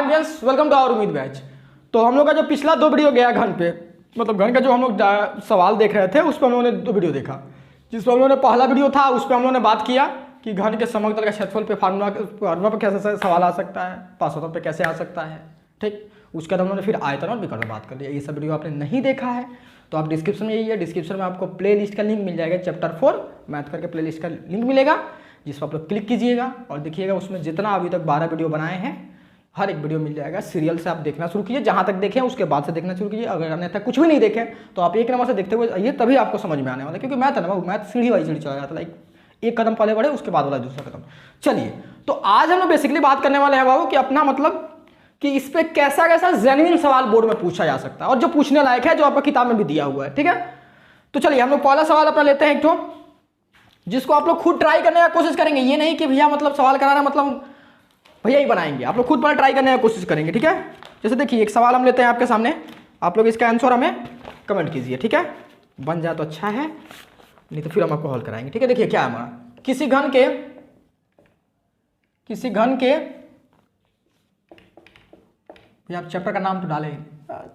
Friends, welcome to our उम्मीद batch. तो हम लोग का जो पिछला 2 वीडियो गया घन पे, मतलब घन का जो हम लोग सवाल देख रहे थे उस पर हम लोगों ने 2 वीडियो देखा। जिसमें हम लोगों ने पहला वीडियो था उस पर हम लोगों ने बात किया कि घन के समग्र तल का क्षेत्रफल पे फार्मूला पर कैसे सवाल आ सकता है, पार्श्वतल पे कैसे आ सकता है। ठीक, उसके बाद हम लोगों ने फिर आयतन और विकर्ण बात कर लिया। ये सब वीडियो आपने नहीं देखा है तो आप डिस्क्रिप्शन में, यही है डिस्क्रिप्शन में आपको प्ले लिस्ट का लिंक मिल जाएगा। चैप्टर 4 मैथ करके प्ले लिस्ट का लिंक मिलेगा, जिस पर आप लोग क्लिक कीजिएगा और देखिएगा उसमें जितना अभी तक 12 वीडियो बनाए हैं हर एक वीडियो मिल जाएगा। सीरियल से आप देखना शुरू कीजिए, जहाँ तक देखें उसके बाद से देखना शुरू कीजिए। अगर अन्यथा कुछ भी नहीं देखें तो आप एक नंबर से देखते हुए आइए, तभी आपको समझ में आने वाला है। क्योंकि मैथ है ना, मैथ सीढ़ी वाई सीढ़ी चला जाता है, लाइक एक कदम पहले बढ़े उसके बाद वाला दूसरा कदम। चलिए, तो आज हम लोग बेसिकली बात करने वाले हैं बाबू कि अपना मतलब कि इस पर कैसा कैसा जेन्युइन सवाल बोर्ड में पूछा जा सकता है और जो पूछने लायक है, जो आपको किताब में भी दिया हुआ है। ठीक है, तो चलिए हम लोग पहला सवाल अपना लेते हैं एक ठो, जिसको आप लोग खुद ट्राई करने का कोशिश करेंगे। ये नहीं कि भैया मतलब सवाल कराना मतलब भैया ही बनाएंगे, आप लोग खुद पर ट्राई करने की कोशिश करेंगे। ठीक है, जैसे देखिए एक सवाल हम लेते हैं आपके सामने, आप लोग इसका आंसर हमें कमेंट कीजिए। ठीक है, बन जाए तो अच्छा है, नहीं तो फिर हम आपको हल कराएंगे। ठीक है, देखिए क्या है हमारा, किसी घन के आप चैप्टर का नाम तो डालें,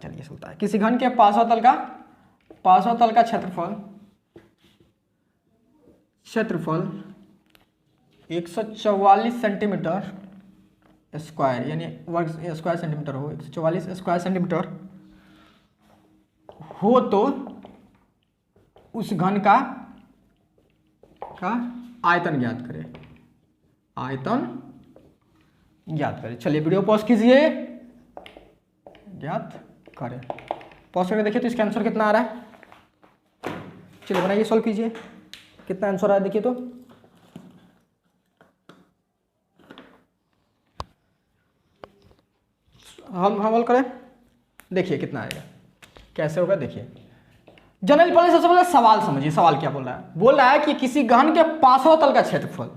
चलिए चलता है। किसी घन के पार्श्व तल का क्षेत्रफल 144 सेंटीमीटर स्क्वायर, यानी वर्ग स्क्वायर सेंटीमीटर हो, 144 स्क्वायर सेंटीमीटर हो तो उस घन का आयतन ज्ञात करें। चलिए वीडियो पॉज कीजिए, ज्ञात करें। पॉज करके देखिए तो इसका आंसर कितना आ रहा है। चलिए बनाइए, सॉल्व कीजिए, कितना आंसर आ रहा है देखिए तो। हम हल करें, देखिए कितना आएगा, कैसे होगा देखिए। जनरली पहले सबसे पहले सवाल समझिए, सवाल क्या बोल रहा है कि किसी घन के पार्श्व तल का क्षेत्रफल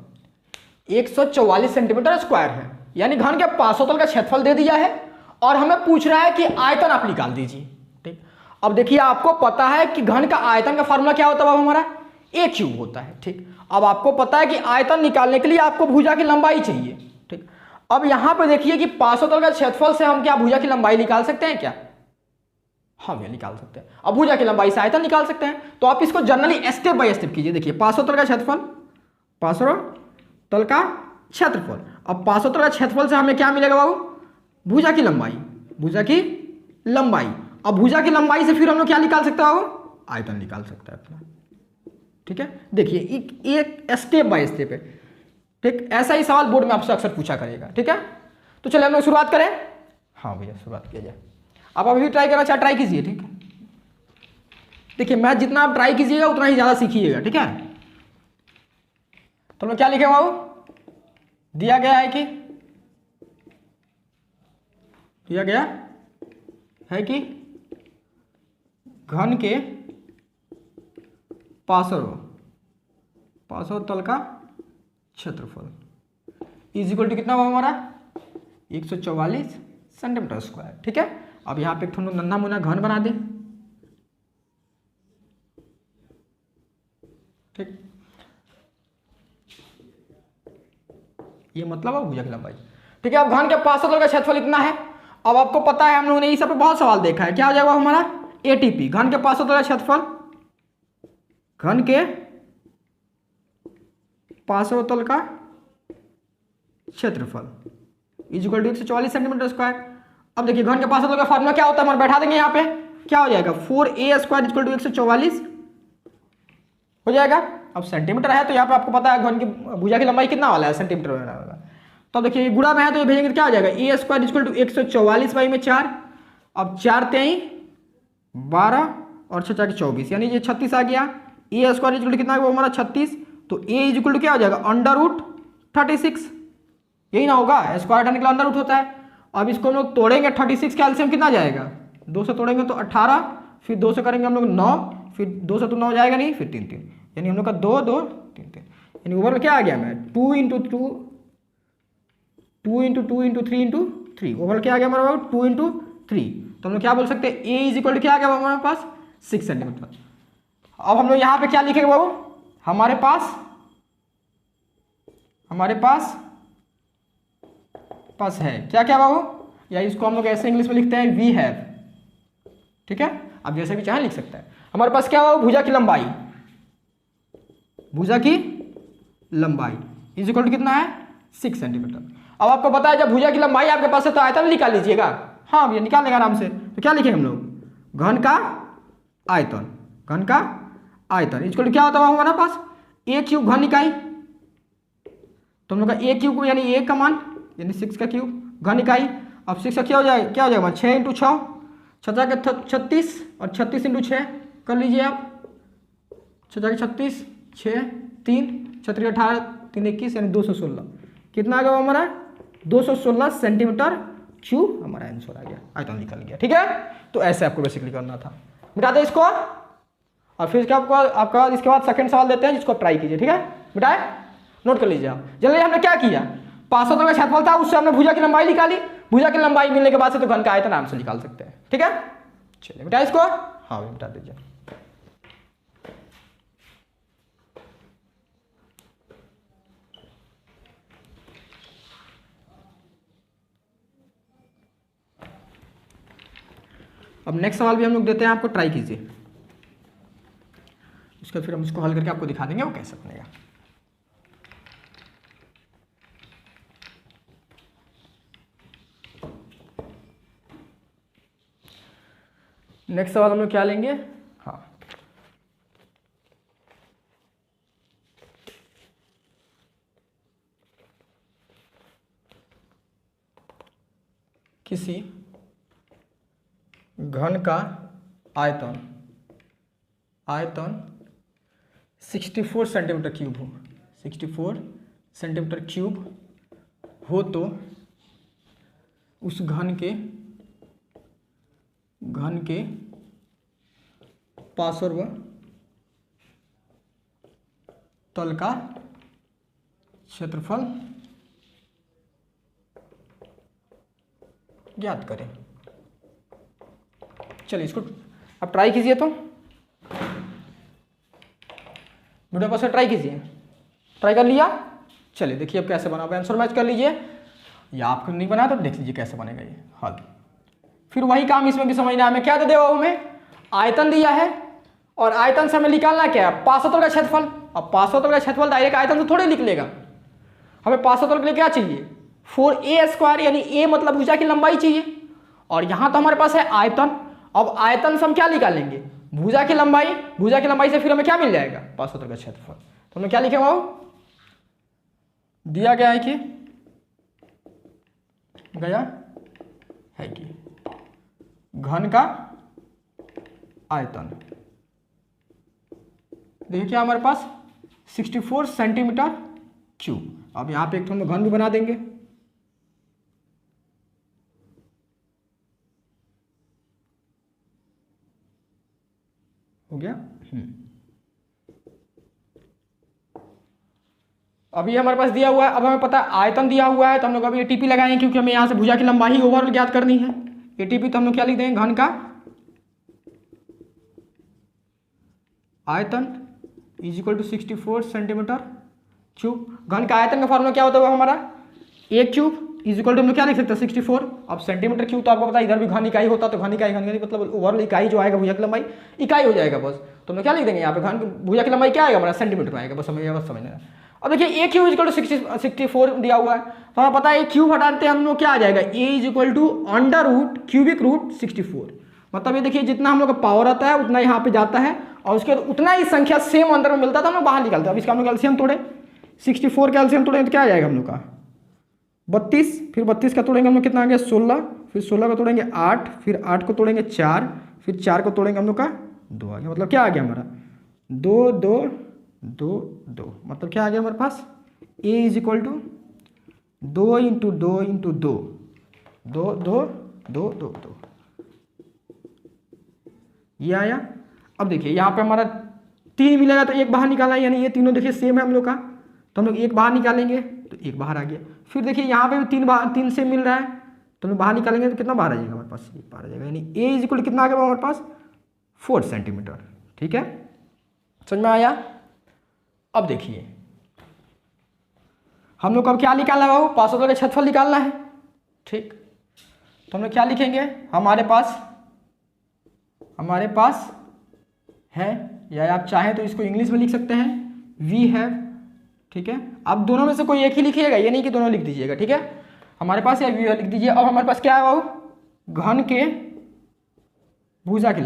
144 सेंटीमीटर स्क्वायर है, यानी घन के पार्श्व तल का क्षेत्रफल दे दिया है और हमें पूछ रहा है कि आयतन आप निकाल दीजिए। ठीक, अब देखिए आपको पता है कि घन का आयतन का फार्मूला क्या होता है, हमारा a क्यूब होता है। ठीक, अब आपको पता है कि आयतन निकालने के लिए आपको भुजा की लंबाई चाहिए। ठीक, अब यहां पे देखिए कि पार्श्व तल का क्षेत्रफल से हम क्या भुजा की लंबाई निकाल सकते हैं क्या? हम ये निकाल सकते हैं। अब भुजा की लंबाई से आयतन निकाल सकते हैं, तो आप इसको जनरली स्टेप बाय स्टेप कीजिए। देखिए पार्श्व तल का क्षेत्रफल, अब पार्श्व तल का क्षेत्रफल से हमें क्या मिलेगा बाबू? भुजा की लंबाई। अब भुजा की लंबाई से फिर हम लोग क्या निकाल सकते हैं बाबू? आयतन निकाल सकते हैं अपना। ठीक है, देखिए एक स्टेप बाय स्टेप है। ठीक, ऐसा ही सवाल बोर्ड में आपसे अक्सर पूछा करेगा। ठीक है, तो चलिए हम लोग शुरुआत करें। हाँ भैया शुरुआत किया जाए। आप अभी भी ट्राई करना चाहे ट्राई कीजिए। ठीक है, देखिए मैथ जितना आप ट्राई कीजिएगा उतना ही ज़्यादा सीखिएगा। ठीक है, तो हम लोग क्या लिखे बाबू? दिया गया है कि घन के पार्श्व तल का क्षेत्रफल इज इक्वल टू कितना हुआ हमारा? 144 सेंटीमीटर स्क्वायर। ठीक है, अब यहाँ पे एक थोड़ा नन्हा मुन्ना घन बना दे। ठीक, ये मतलब है भुजा की लंबाई। ठीक है, अब घन के पार्श्व तल का क्षेत्रफल इतना है। अब आपको पता है, हम लोगों ने इस सब पे बहुत सवाल देखा है, क्या हो जाएगा हमारा? एटीपी, घन के पार्श्व तल का क्षेत्रफल, घन के पार्श्व तल का क्षेत्रफल is equal to 144 centimetre square. अब देखिए घन के पार्श्व तल का फार्मूला क्या होता है, हमारे बैठा देंगे यहाँ पे, क्या हो जाएगा? 4a square is equal to 144 हो जाएगा। अब सेंटीमीटर है तो यहाँ पे आपको पता है घन की भुजा की लंबाई कितना वाला है, सेंटीमीटर वाला। तो अब देखिए गुणा में है तो ये भेजेंगे तो क्या हो जाएगा? a square is equal to 144 by में 4। अब 4 तेई 12 और 6 4 24, यानी ये 36 आ गया। a square is equal to कितना है वो हमारा 36, तो a इज इक्वल टू क्या हो जाएगा? √36। यही ना होगा, स्क्वायर हटाने के लिए अंडर रूट होता है। अब इसको हम लोग तोड़ेंगे, 36 का एलसीएम कितना जाएगा? 2 से तोड़ेंगे तो 18, फिर 2 से करेंगे हम लोग 9, फिर 2 से तो 9 जाएगा नहीं, फिर 3 3, यानी हम लोग का 2 2 3 3, यानी ओवरऑल क्या आ गया? मैं 2 इंटू 3 इंटू 3, ओवरऑल क्या आ गया हमारा? 2 इंटू 3। तो हम लोग क्या बोल सकते हैं? a इज इक्वल टू क्या आ गया हमारे पास? 6 सेंटीमीटर। अब हम लोग यहाँ पे क्या लिखेंगे बाबू? हमारे पास है क्या क्या बाबू? या इसको हम लोग ऐसे इंग्लिश में लिखते हैं वी हैव, ठीक है, आप जैसे भी चाहें लिख सकते हैं। हमारे पास क्या हुआ, भुजा की लंबाई, भुजा की लंबाई इज इक्वल टू कितना है 6 सेंटीमीटर। अब आपको पता है जब भुजा की लंबाई आपके पास है तो आयतन निकाल लीजिएगा। हाँ भैया निकाल लेगा आराम से। तो क्या लिखेंगे हम लोग, घन का आयतन, घन का आयतन इज इक्वल टू क्या होता है हमारे पास a क्यूब घन इकाई, तो हम लोग का a क्यूब यानी a का मान यानी 6 का क्यूब घन इकाई। अब 6 का क्या हो जाएगा, क्या हो जाएगा 6 इंटू 6, 6 के 36 और 36 इंटू 6 कर लीजिए आप, 6 के 36, 6 3 36 18 3 21 यानी 216, कितना आ गया हमारा 216 सेंटीमीटर क्यूब हमारा आंसर आ गया, आयतन निकल गया। ठीक है, तो ऐसे आपको बेसिकली करना था। मिटा दे इसको और फिर आपका इसके बाद सेकंड सवाल देते हैं जिसको ट्राई कीजिए। ठीक है, मिटाए, नोट कर लीजिए आप। जल्दी हमने क्या किया, 500 का क्षेत्रफल था, उससे हमने भुजा की लंबाई निकाली, भुजा की लंबाई मिलने के बाद से तो घन का आयतन आराम से निकाल सकते हैं। ठीक है, चलिए मिटाए इसको, हाँ मिटा दीजिए। अब नेक्स्ट सवाल भी हम लोग देते हैं आपको, ट्राई कीजिए, उसका फिर हम इसको हल करके आपको दिखा देंगे वो कैसे बनेगा। नेक्स्ट सवाल हम लोग क्या लेंगे, हाँ किसी घन का आयतन 64 सेंटीमीटर क्यूब हो, 64 सेंटीमीटर क्यूब हो तो उस घन के पार्श्व तल का क्षेत्रफल ज्ञात करें। चलिए इसको अब ट्राई कीजिए, तो वीडियो पर से ट्राई कीजिए, ट्राई कर लिया, चलिए देखिए अब कैसे बना, आंसर मैच कर लीजिए, या आपको नहीं बना तो देख लीजिए कैसे बनेगा ये हल। फिर वही काम इसमें भी समझना है, हमें क्या दे देगा, हमें आयतन दिया है और आयतन से हमें निकालना क्या है, पार्श्वतल का क्षेत्रफल। अब पार्श्वतल का क्षेत्रफल डायरेक्ट आयतन से थोड़े निकलेगा, हमें पार्श्वतल के लिए क्या चाहिए 4a² यानी a मतलब भुजा की लंबाई चाहिए, और यहाँ तो हमारे पास है आयतन। अब आयतन से हम क्या निकालेंगे, भुजा की लंबाई, भुजा की लंबाई से फिर हमें क्या मिल जाएगा पार्श्वतल का क्षेत्रफल। तो हमें क्या लिखे वो दिया गया है कि घन का आयतन, देखिए क्या हमारे पास 64 सेंटीमीटर क्यूब। अब यहाँ पे एक हम घन भी बना देंगे, हो गया। अभी हमारे पास दिया हुआ है, अब हमें पता है आयतन दिया हुआ है, तो हम लोग अभी एटीपी लगाएंगे क्योंकि हमें यहाँ से भुजा की लंबाई ओवरऑल ज्ञात करनी है। एटीपी तो हम लोग क्या लिख देंगे, घन का आयतन is equal to 64 centimetre cube. घन का आयतन का फॉर्मूला क्या होता है हमारा a cube is equal to हम लोग क्या लिख सकते हैं 64। अब सेंटीमीटर क्यूब तो आपको पता है इधर भी घन इकाई होता है, तो घन इकाई मतलब ओवरऑल इकाई जो आएगा भुजा की लंबाई इकाई हो जाएगा बस। तो हम लोग क्या लिख देंगे यहाँ पे घन भुजा की लंबाई क्या आएगा हमारा सेंटीमीटर में आएगा, बस हमें बस समझना है। अब देखिए a cube is equal to 64 दिया हुआ है, तो हमें पता है क्यूब हटाते हैं हम लोग क्या आ जाएगा a is equal to under root cubic root 64। मतलब ये देखिए जितना हम लोग का पावर आता है उतना यहाँ पे जाता है और उसके उतना ही संख्या सेम अंदर में मिलता था हम लोग बाहर निकालते हैं। अब इसका हम लोग कैल्शियम तोड़े, 64 का एलसीएम तोड़ेंगे तो क्या आ जाएगा हम लोग का 32, फिर 32 का तोड़ेंगे हम लोग कितना आ गया 16, फिर 16 को तोड़ेंगे 8, फिर 8 को तोड़ेंगे 4, फिर 4 को तोड़ेंगे हम लोग का 2 आ गया। मतलब क्या आ गया हमारा 2 2 2 2, मतलब क्या आ गया हमारे पास a is equal to 2 into 2 into 2 2 2 2 2 2 ये आया। अब देखिए यहाँ पे हमारा 3 मिलेगा तो एक बाहर निकाला, यानी ये तीनों देखिए सेम है हम लोग का, तो हम लोग एक बाहर निकालेंगे तो एक बाहर आ गया। फिर देखिए यहाँ पे भी 3 सेम मिल रहा है तो हम लोग बाहर निकालेंगे तो कितना बाहर आ जाएगा हमारे पास, एक बाहर आ जाएगा, यानी a इज इक्वल कितना आ गया हमारे पास 4 सेंटीमीटर। ठीक है, समझ में आया। अब देखिए हम लोग को अब क्या निकालना है बाबू, पार्श्वतल का क्षेत्रफल निकालना है। ठीक, तो हम लोग क्या लिखेंगे, हमारे पास है, या आप चाहें तो इसको इंग्लिश में लिख सकते हैं, वी हैव, ठीक है। अब दोनों में से कोई एक ही लिखिएगा, ये नहीं कि दोनों लिख दीजिएगा, ठीक है। हमारे पास या वी हैव लिख दीजिए। अब हमारे पास क्या है बाबू, घन के भुजा की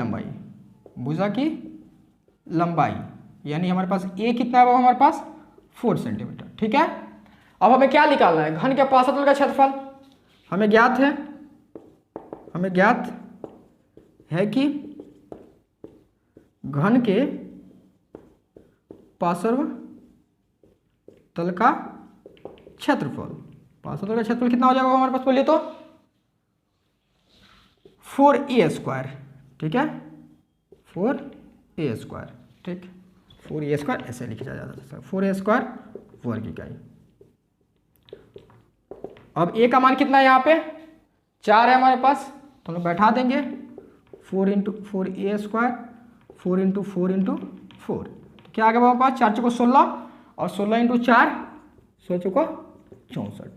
लंबाई, यानी हमारे पास ए कितना है बाबू, हमारे पास 4 सेंटीमीटर, ठीक है। अब हमें क्या निकालना है, घन के पार्श्वतल का क्षेत्रफल हमें ज्ञात है कि घन के पार्श्वतल का क्षेत्रफल कितना हो जाएगा हमारे पास, बोलिए तो 4a², ठीक है, 4a², ठीक, 4a² ऐसे लिखा जा सकता है, 4a² वर्ग इकाई। अब a का मान कितना है, यहाँ पे 4 है हमारे पास, तो हम लोग बैठा देंगे 4 × 4a², 4 × 4 × 4, तो क्या आ गया हमारे पास, 4 × 16 और 16 × 4 16 × 64,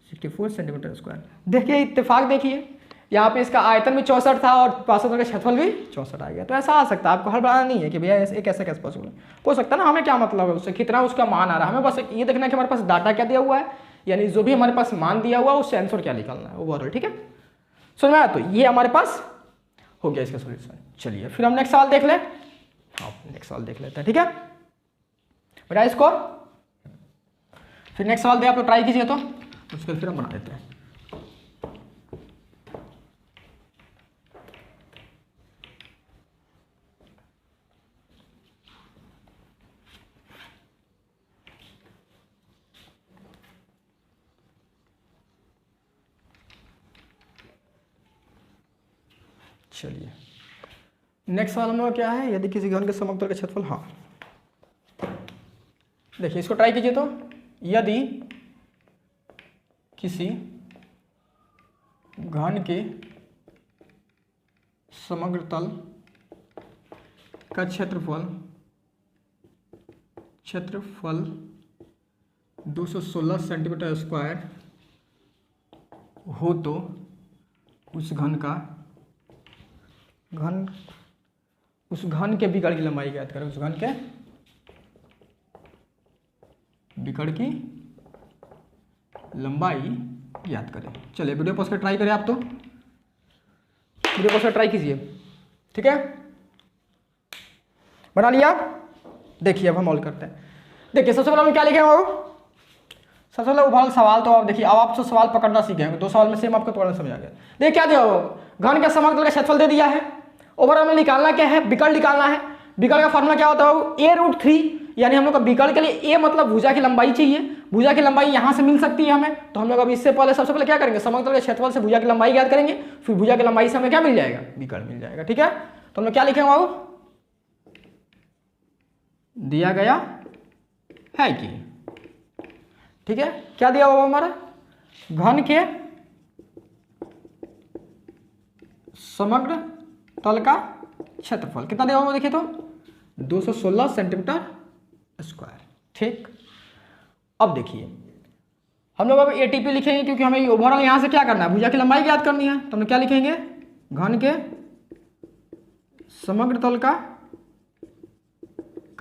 64 सेंटीमीटर स्क्वायर। देखिए इत्तेफाक, देखिए यहाँ पे इसका आयतन भी 64 था और पार्श्वतल का क्षेत्रफल भी 64 आ गया। तो ऐसा आ सकता है, आपको हर बार नहीं है कि भैया एक ऐसा कैसे पॉसिबल हो सकता है ना, हमें क्या मतलब है उससे, कितना उसका मान आ रहा है, हमें बस ये देखना है कि हमारे पास डाटा क्या दिया हुआ है, यानी जो भी हमारे पास मान दिया हुआ है उससे आंसर क्या निकालना है ओवरऑल, ठीक है। समझ में आया, तो ये हमारे पास हो गया इसका सोल्यूशन। चलिए फिर हम नेक्स्ट सवाल देख लें, नेक्स्ट सवाल देख लेते हैं, ठीक है बेटा। इसको फिर नेक्स्ट सवाल दे आप लोग ट्राई कीजिए, तो उसके फिर हम बना देते हैं। चलिए नेक्स्ट सवाल हम लोग क्या है, यदि किसी घन के समतल का क्षेत्रफल, हाँ देखिए इसको ट्राई कीजिए, तो यदि किसी घन के समग्र तल का क्षेत्रफल 216 सेंटीमीटर स्क्वायर हो तो उस घन के विकर्ण की लंबाई ज्ञात करें, उस घन के विकर्ण की लंबाई ज्ञात करें। चलिए वीडियो पॉज कर ट्राई करें, आप तो वीडियो पॉज कर ट्राई कीजिए, ठीक है, बना लिया। देखिए अब हम ऑल करते हैं। देखिए सबसे पहले हम क्या लिखे हैं बाबू, सबसे पहले उभरल सवाल, तो आप देखिए अब आप तो सवाल पकड़ना सीखे हैं, 2 सवाल में सेम आपको पकड़ना समझ आ गया। देखिए क्या दिया हो, घन के समग्र तल का क्षेत्रफल दे दिया है, ओवरऑल में निकालना क्या है, विकर्ण निकालना है। विकर्ण का फॉर्मूला क्या होता है बाबू, a√3, यानी हम लोग का विकर्ण के लिए a मतलब भुजा की लंबाई चाहिए, भुजा की लंबाई यहाँ से मिल सकती है हमें, तो हम लोग अब इससे पहले सबसे पहले क्या करेंगे, समग्र तल के क्षेत्रफल से भुजा की लंबाई ज्ञात करेंगे, फिर भुजा की लंबाई से हमें क्या मिल जाएगा, विकर्ण मिल जाएगा, ठीक है। तो हम लोग क्या लिखेंगे बाबू, दिया गया है कि, ठीक है, क्या दिया होगा हमारा, घन के समग्र तल का क्षेत्रफल कितना दिया होगा, देखिए तो 216 सेंटीमीटर स्क्वायर, ठीक। अब देखिए हम लोग अब एटीपी लिखेंगे, क्योंकि हमें ओवरऑल यहां से क्या करना है, भुजा की लंबाई ज्ञात करनी है, तो हम क्या लिखेंगे, घन के समग्र तल का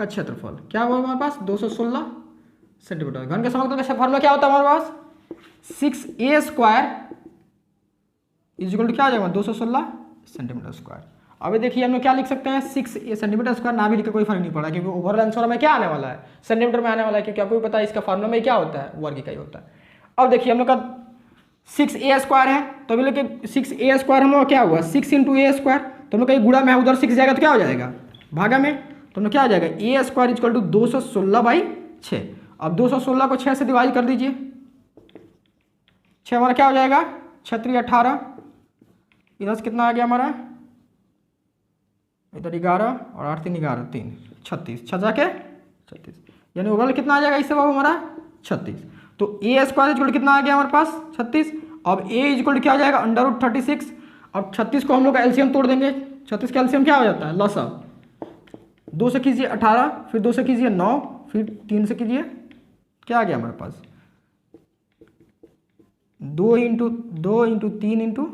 क्षेत्रफल क्या होगा हमारे पास, 216 सेंटीमीटर। घन के समग्र तल का फॉर्मूला क्या होता है हमारे पास, 6a² इक्वल क्या आ जाएगा, 216 सेंटीमीटर स्क्वायर। अभी देखिए हम लोग क्या लिख सकते हैं, 6 सेंटीमीटर स्क्वायर, ना भी लिखे कोई फर्क नहीं पड़ा, क्योंकि ओवरऑल आंसर में क्या आने वाला है, सेंटीमीटर में आने वाला है, क्योंकि आपको भी पता है इसका फॉर्मूला में क्या होता है, वर्ग इकाई होता है। अब देखिए हम लोग का 6a² है, तो अभी लोग 6a² हम लोग क्या हुआ, 6 × a², तो हम लोग कहीं गुणा में उधर 6 जाएगा तो क्या हो जाएगा, भागा में, तो हम लोग क्या आ जाएगा, a² इक्वल टू 216/6। अब 216 को 6 से डिवाइड कर दीजिए, 6 हमारा क्या हो जाएगा, 6 × 18, इधर से कितना आ गया हमारा, इधर 11 और 8 × 3 11 3 36, 6 जाके 36, यानी ओवरऑल कितना आ जाएगा इससे बाबू हमारा 36। तो a² इक्वल कितना आ गया हमारे पास 36। अब a इक्वल क्या हो जाएगा, √36। अब 36 को हम लोग का एलसीएम तोड़ देंगे, 36 का एलसीएम क्या हो जाता है, लसा, 2 से कीजिए 18, फिर 2 से कीजिए 9, फिर 3 से कीजिए, क्या आ गया हमारे पास, 2 × 3 ×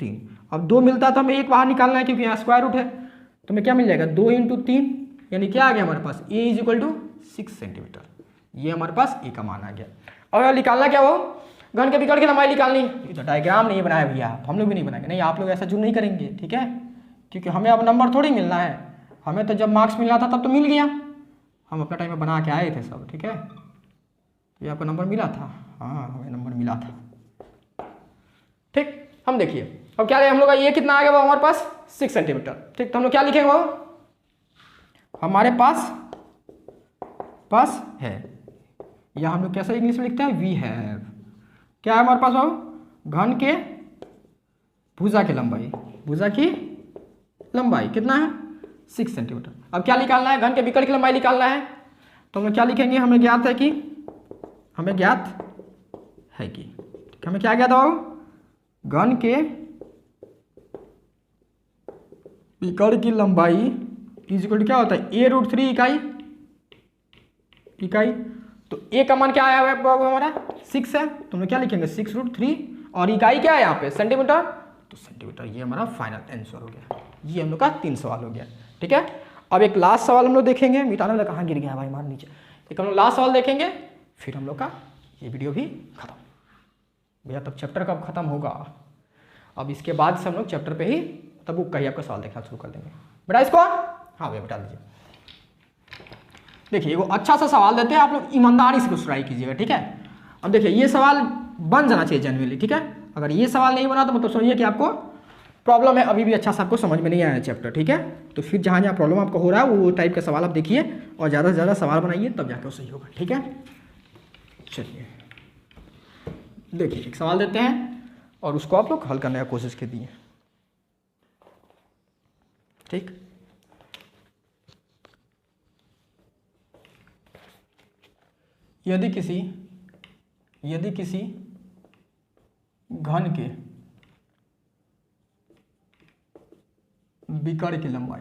3। अब 2 मिलता है तो हमें एक बाहर निकालना है क्योंकि यहाँ स्क्वायर रूट है, तो हमें क्या मिल जाएगा 2 × 3 यानी क्या आ गया हमारे पास a = 6 सेंटीमीटर। ये हमारे पास a का मान आ गया। और निकालना क्या हो, घन के विकर्ण की लंबाई निकालनी। ये तो डायग्राम नहीं बनाया भैया, हम लोग भी नहीं बनाएंगे, नहीं आप लोग ऐसा जो नहीं करेंगे, ठीक है, क्योंकि हमें अब नंबर थोड़ी मिलना है, हमें तो जब मार्क्स मिलना था तब तो मिल गया, हम अपना टाइम में बना के आए थे सब, ठीक है। ये आपको नंबर मिला था, हाँ हमें नंबर मिला था, ठीक। हम देखिए अब क्या रहे हम लोग का, ये कितना आ गया वो हमारे पास 6 सेंटीमीटर, ठीक। तो हम लोग क्या लिखेंगे वो, हमारे पास है, या हम लोग कैसे इंग्लिश में लिखते हैं, वी हैव। क्या है हमारे पास वो, घन के भुजा की लंबाई, भुजा की लंबाई कितना है 6 सेंटीमीटर। अब क्या निकालना है, घन के विकर्ण की लंबाई निकालना है, तो हम लोग क्या लिखेंगे, हमें ज्ञात है कि हमें क्या ज्ञात हो, घन के विकर्ण की लंबाई इक्वल क्या होता है a√3 इकाई। तो a का मान क्या आया है हमारा 6 है, तो हम लोग क्या लिखेंगे 6√3, और इकाई क्या है यहाँ पे सेंटीमीटर, तो सेंटीमीटर। ये हमारा फाइनल आंसर हो गया। ये हम लोग का 3 सवाल हो गया, ठीक है। अब एक लास्ट सवाल हम लोग देखेंगे, मिटाने वाला कहाँ गिर गया भाई, मार नीचे। एक हम लोग लास्ट सवाल देखेंगे, फिर हम लोग का ये वीडियो भी खत्म भैया। तब चैप्टर कब खत्म होगा, अब इसके बाद से हम लोग चैप्टर पे ही तब बुक का ही आपका सवाल देखना शुरू कर देंगे बेटा इसको। हाँ भैया बता दीजिए। देखिए वो अच्छा सा सवाल देते हैं, आप लोग ईमानदारी से ट्राई कीजिएगा, ठीक है। अब देखिए ये सवाल बन जाना चाहिए जनरली, ठीक है। अगर ये सवाल नहीं बना तो मतलब समझिए कि आपको प्रॉब्लम है, अभी भी अच्छा सा आपको समझ में नहीं आया चैप्टर, ठीक है। तो फिर जहाँ जहाँ प्रॉब्लम आपको हो रहा है वो टाइप का सवाल आप देखिए और ज़्यादा से ज़्यादा सवाल बनाइए, तब जाकर सही होगा, ठीक है। चलिए देखिए एक सवाल देते हैं और उसको आप लोग हल करने का कोशिश कीजिए, ठीक। यदि किसी घन के विकर्ण की लंबाई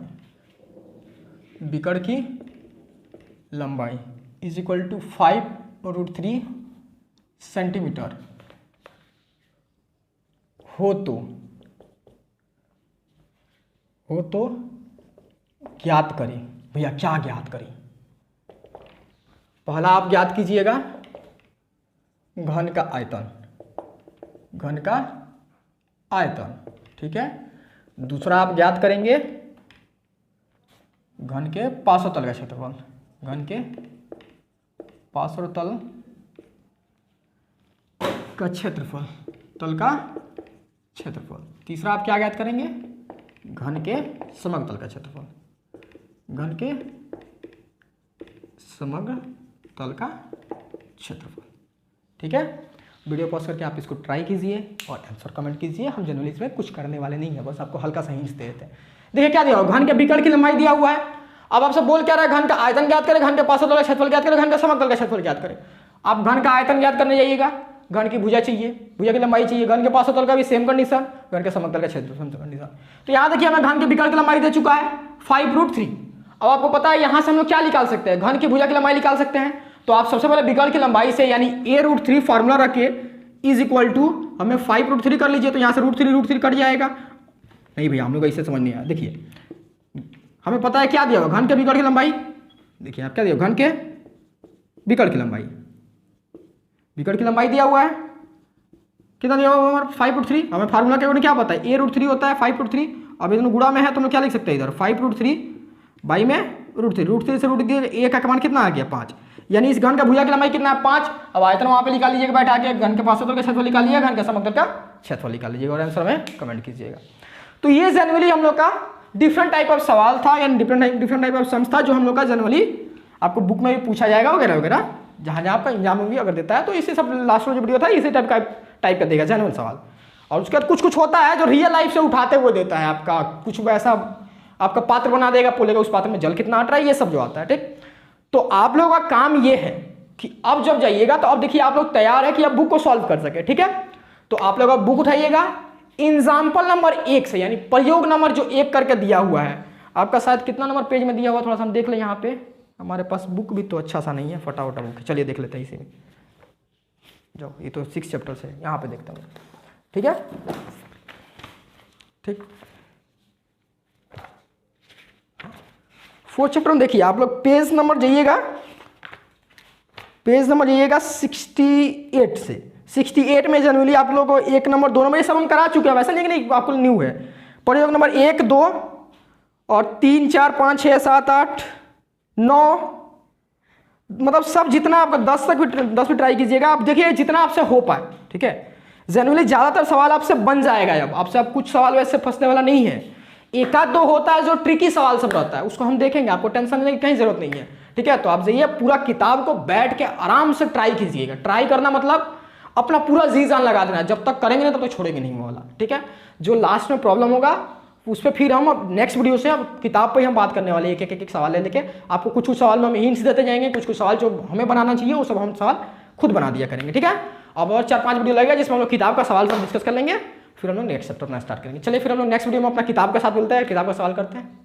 = 5√3 सेंटीमीटर हो तो ज्ञात करें। भैया क्या ज्ञात करें, पहला आप ज्ञात कीजिएगा घन का आयतन, ठीक है। दूसरा आप ज्ञात करेंगे घन के पार्श्वतल का क्षेत्रफल, घन के पार्श्वतल का क्षेत्रफल, तल का क्षेत्रफल। तीसरा आप क्या ज्ञात करेंगे, घन के समग्र तल का क्षेत्रफल, घन के समग्र तल का क्षेत्रफल, ठीक है। वीडियो पॉज करके आप इसको ट्राई कीजिए और आंसर कमेंट कीजिए। हम जनरली इसमें कुछ करने वाले नहीं है, बस आपको हल्का सा हिंट दे देते हैं। देखिए क्या दिया हुआ, घन के विकर्ण की लंबाई दिया हुआ है। अब आपसे बोल क्या रहा है, घन का आयतन ज्ञात करें, घन के पार्श्वतल का क्षेत्रफल ज्ञात करें, घन का समग्र तल का क्षेत्रफल ज्ञात करें। आप घन का आयतन ज्ञात करने जाइएगा, घन की भुजा चाहिए, भुजा की लंबाई चाहिए, घन के पार्श्वतल का भी सेम कंडीशन, घन के समग्र तल का क्षेत्रफल कंडीशन। तो यहाँ देखिए हमें घन के विकर्ण की लंबाई दे चुका है 5√3। अब आपको पता है यहाँ से हम लोग क्या निकाल सकते हैं, घन की भुजा की लंबाई निकाल सकते हैं। तो आप सबसे पहले विकर्ण की लंबाई से यानी a√3 फार्मूला रख के = हमें 5√3 कर लीजिए, तो यहाँ से √3 कट जाएगा। नहीं भैया हम लोग ऐसे समझ नहीं आया। देखिए हमें पता है क्या दिया हुआ, घन के विकर्ण की लंबाई। देखिए आप क्या दिया, घन के विकर्ण की लंबाई, विकर्ण की लंबाई दिया हुआ है, कितना दिया हुआ हमारा 5√3। हमें फार्मूला के क्या पता है, a√3 होता है 5√3। अब इधर गुणा में है तो हम लोग क्या लिख सकते हैं, इधर 5√3 बाई में √3 से √3 a का मान कितना आ गया 5, यानी इस घन का भुजा की लंबाई कितना है 5। अब आयतन वहाँ पे निकाल लीजिएगा बैठा के, घन के पार्श्वतल का क्षेत्रफल निकालिए, घन के समग्र का क्षेत्रफल निकाल लीजिएगा और आंसर में कमेंट कीजिएगा। तो ये जनरली हम लोग का डिफरेंट टाइप ऑफ सवाल था, यानी डिफरेंट टाइप ऑफ सम्स था जो हम लोग का जनरली आपको बुक में भी पूछा जाएगा वगैरह वगैरह, जहाँ आपका एग्जाम में भी अगर देता है तो इसी सब लास्ट में जो वीडियो था इसी टाइप का देगा जनरल सवाल। और उसके बाद कुछ होता है जो रियल लाइफ से उठाते हुए देता है आपका, कुछ वैसा आपका पात्र बना देगा, बोलेगा उस पात्र में जल कितना अट रहा है, ये सब जो आता है, ठीक। तो आप लोगों का काम ये है कि अब जब जाइएगा तो अब देखिए आप लोग तैयार है कि अब बुक को सॉल्व कर सके, ठीक है। तो आप लोग अब बुक उठाइएगा एग्जाम्पल नंबर 1 से, यानी प्रयोग नंबर जो 1 करके दिया हुआ है आपका, शायद कितना नंबर पेज में दिया हुआ थोड़ा सा हम देख लें। यहाँ पे हमारे पास बुक भी तो अच्छा सा नहीं है, फटाफट बुक, चलिए देख लेते हैं इसी में। जाओ ये तो 6 चैप्टर से, यहाँ पे देखता हूँ, ठीक है। ठीक, 4th चैप्टर में देखिए आप लोग पेज नंबर जाइएगा, 68 से। 68 में जनरली आप लोग को 1 नंबर 2 नंबर ये सब हम करा चुके हैं, वैसा नहीं आपको न्यू है। प्रयोग नंबर 1 2 और 3 4 5 6 7 8 9, मतलब सब जितना आपका 10 भी ट्राई कीजिएगा। आप देखिए जितना आपसे हो पाए, ठीक है। जनरली ज़्यादातर सवाल आपसे बन जाएगा, अब आपसे अब कुछ सवाल वैसे फंसने वाला नहीं है। एक आध दो होता है जो ट्रिकी सवाल सब रहता है, उसको हम देखेंगे, आपको टेंशन लेने की कहीं जरूरत नहीं है, ठीक है। तो आप जाइए पूरा किताब को बैठ के आराम से ट्राई कीजिएगा। ट्राई करना मतलब अपना पूरा जी जान लगा देना, जब तक करेंगे ना तब तक छोड़ेंगे नहीं वो वाला, ठीक है। जो लास्ट में प्रॉब्लम होगा उस पर फिर हम अब नेक्स्ट वीडियो से अब किताब पे ही हम बात करने वाले, एक सवाल ले लेके आपको कुछ सवाल में हम हिंट्स देते जाएंगे, कुछ सवाल जो हमें बनाना चाहिए वो सब हम सवाल खुद बना दिया करेंगे, ठीक है। अब और 4-5 वीडियो लगेगा जिसमें हम लोग किताब का सवाल सब डिस्कस कर लेंगे, फिर हम लोग नेक्स्ट चैप्टर अपना स्टार्ट करेंगे। चलिए फिर हम लोग नेक्स्ट वीडियो में अपना किताब के साथ मिलते हैं, किताब का सवाल करते हैं।